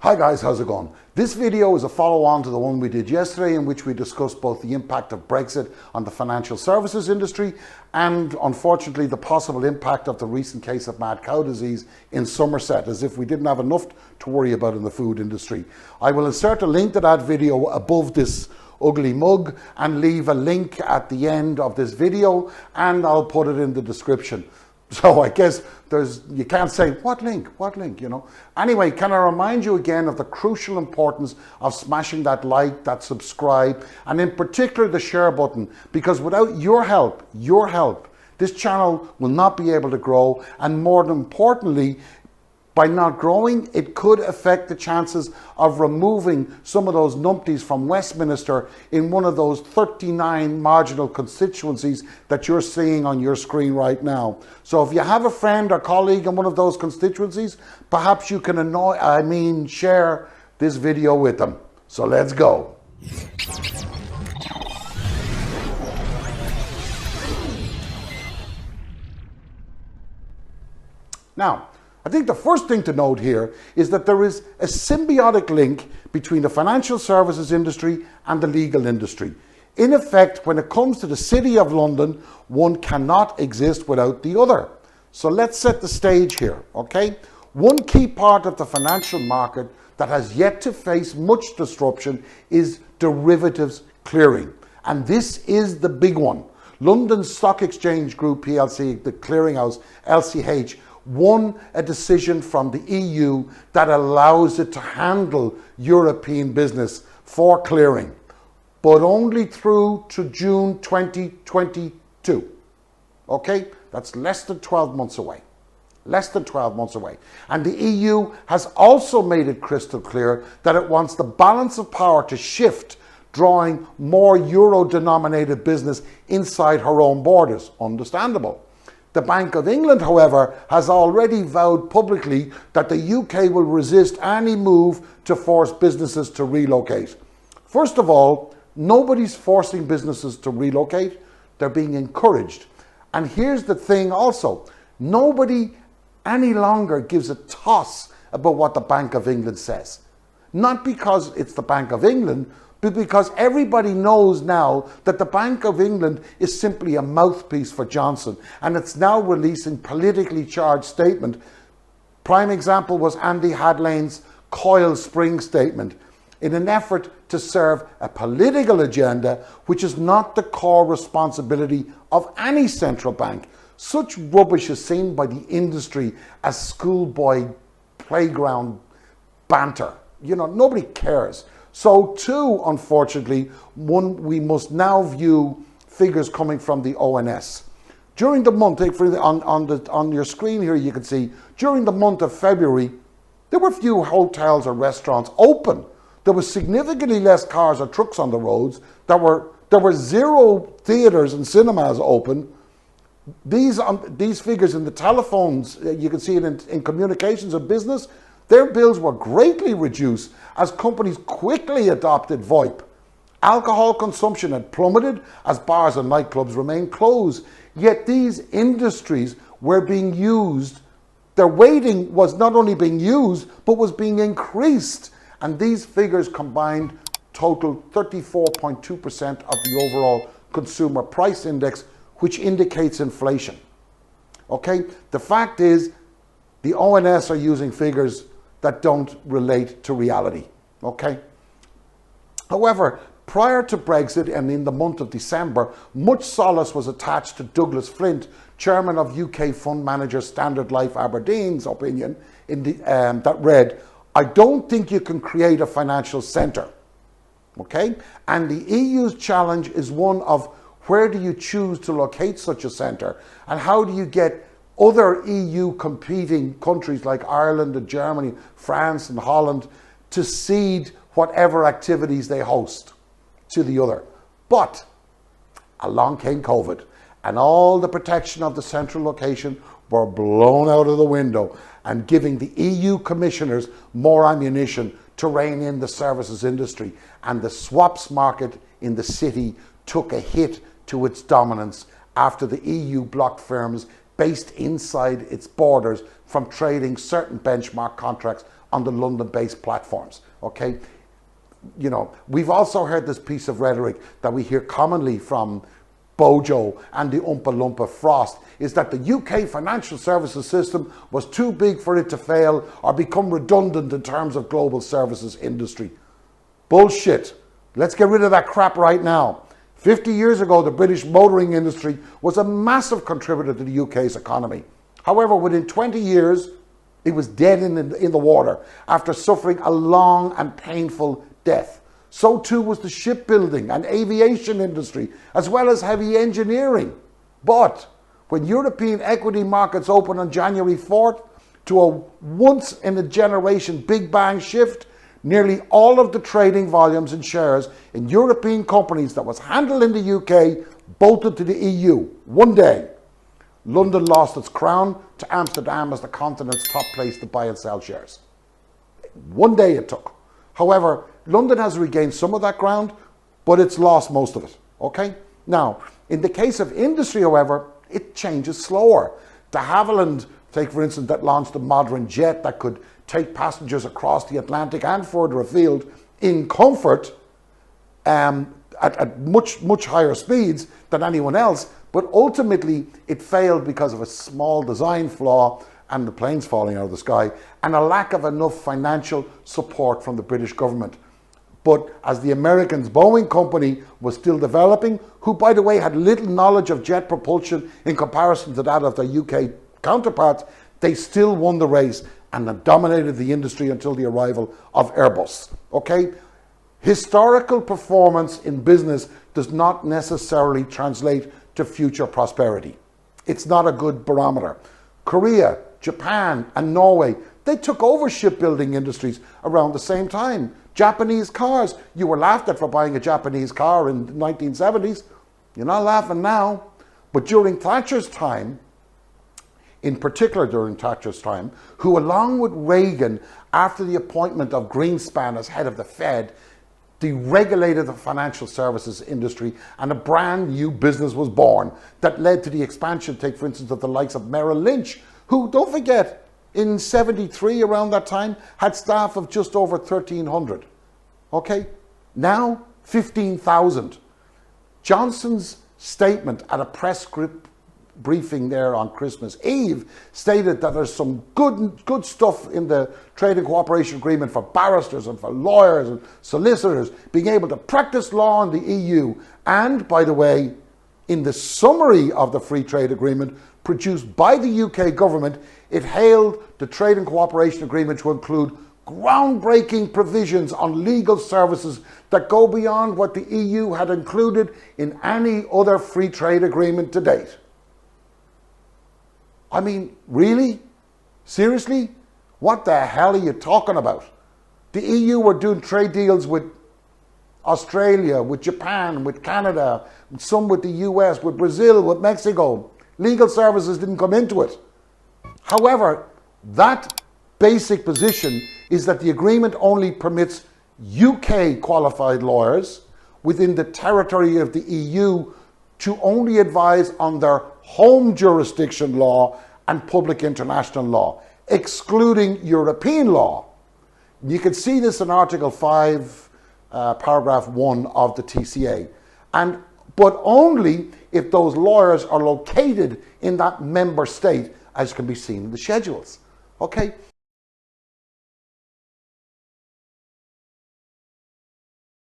Hi guys, how's it going? This video is a follow-on to the one we did yesterday in which we discussed both the impact of Brexit on the financial services industry and, unfortunately, the possible impact of the recent case of mad cow disease in Somerset, as if we didn't have enough to worry about in the food industry. I will insert a link to that video above this ugly mug and leave a link at the end of this video, and I'll put it in the description. So I guess you can't say, what link, you know. Anyway, can I remind you again of the crucial importance of smashing that like, that subscribe, and in particular the share button, because without your help, this channel will not be able to grow, and more importantly, by not growing, it could affect the chances of removing some of those numpties from Westminster in one of those 39 marginal constituencies that you're seeing on your screen right now. So if you have a friend or colleague in one of those constituencies, perhaps you can share this video with them. So let's go. Now, I think the first thing to note here is that there is a symbiotic link between the financial services industry and the legal industry. In effect, when it comes to the City of London, one cannot exist without the other. So let's set the stage here, okay? One key part of the financial market that has yet to face much disruption is derivatives clearing. And this is the big one. London Stock Exchange Group PLC, the clearinghouse, LCH, won a decision from the EU that allows it to handle European business for clearing, but only through to June 2022. Okay, that's less than 12 months away. Less than 12 months away. And the EU has also made it crystal clear that it wants the balance of power to shift, drawing more euro-denominated business inside her own borders. Understandable. The Bank of England, however, has already vowed publicly that the UK will resist any move to force businesses to relocate. First of all, nobody's forcing businesses to relocate. They're being encouraged. And here's the thing also, nobody any longer gives a toss about what the Bank of England says. Not because it's the Bank of England, but because everybody knows now that the Bank of England is simply a mouthpiece for Johnson, and it's now releasing politically charged statement. Prime example was Andy Hadlane's Coil Spring statement in an effort to serve a political agenda which is not the core responsibility of any central bank. Such rubbish is seen by the industry as schoolboy playground banter. You know, nobody cares. So too, unfortunately, we must now view figures coming from the ONS. During the month, on your screen here you can see, during the month of February, there were few hotels or restaurants open. There was significantly less cars or trucks on the roads. There were zero theatres and cinemas open. These figures in the telephones, you can see it in communications and business, their bills were greatly reduced as companies quickly adopted VoIP. Alcohol consumption had plummeted as bars and nightclubs remained closed. Yet these industries were being used. Their weighting was not only being used, but was being increased. And these figures combined total 34.2% of the overall consumer price index, which indicates inflation. Okay, the fact is the ONS are using figures that don't relate to reality, okay? However, prior to Brexit and in the month of December, much solace was attached to Douglas Flint, chairman of UK fund manager Standard Life Aberdeen's opinion that read, "I don't think you can create a financial centre," okay? And the EU's challenge is one of where do you choose to locate such a centre, and how do you get other EU competing countries like Ireland and Germany, France and Holland to cede whatever activities they host to the other. But along came COVID and all the protection of the central location were blown out of the window, and giving the EU commissioners more ammunition to rein in the services industry, and the swaps market in the city took a hit to its dominance after the EU blocked firms based inside its borders from trading certain benchmark contracts on the London-based platforms, okay? You know, we've also heard this piece of rhetoric that we hear commonly from Bojo and the Oompa Loompa Frost, is that the UK financial services system was too big for it to fail or become redundant in terms of global services industry. Bullshit. Let's get rid of that crap right now. 50 years ago, the British motoring industry was a massive contributor to the UK's economy. However, within 20 years, it was dead in the water after suffering a long and painful death. So too was the shipbuilding and aviation industry, as well as heavy engineering. But when European equity markets opened on January 4th to a once-in-a-generation Big Bang shift, nearly all of the trading volumes and shares in European companies that was handled in the UK bolted to the EU. One day, London lost its crown to Amsterdam as the continent's top place to buy and sell shares. One day it took. However, London has regained some of that ground, but it's lost most of it, okay? Now, in the case of industry, however, it changes slower. De Havilland, take for instance, that launched a modern jet that could take passengers across the Atlantic and further afield in comfort at much higher speeds than anyone else, but ultimately it failed because of a small design flaw and the planes falling out of the sky and a lack of enough financial support from the British government. But as the Americans' Boeing company was still developing, who by the way had little knowledge of jet propulsion in comparison to that of their UK counterparts, they still won the race and dominated the industry until the arrival of Airbus, okay? Historical performance in business does not necessarily translate to future prosperity. It's not a good barometer. Korea, Japan, and Norway, they took over shipbuilding industries around the same time. Japanese cars, you were laughed at for buying a Japanese car in the 1970s. You're not laughing now. But during Thatcher's time, in particular during Thatcher's time, who along with Reagan, after the appointment of Greenspan as head of the Fed, deregulated the financial services industry and a brand new business was born that led to the expansion, take for instance, of the likes of Merrill Lynch, who, don't forget, in 73, around that time, had staff of just over 1,300. Okay? Now, 15,000. Johnson's statement at a press briefing there on Christmas Eve stated that there's some good stuff in the trade and cooperation agreement for barristers and for lawyers and solicitors being able to practice law in the EU. And, by the way, in the summary of the free trade agreement produced by the UK government, it hailed the trade and cooperation agreement to include groundbreaking provisions on legal services that go beyond what the EU had included in any other free trade agreement to date. I mean, really? Seriously? What the hell are you talking about? The EU were doing trade deals with Australia, with Japan, with Canada, some with the US, with Brazil, with Mexico. Legal services didn't come into it. However, that basic position is that the agreement only permits UK qualified lawyers within the territory of the EU to only advise on their home jurisdiction law and public international law, excluding European law. You can see this in Article 5, paragraph 1 of the TCA. But only if those lawyers are located in that member state, as can be seen in the schedules. Okay?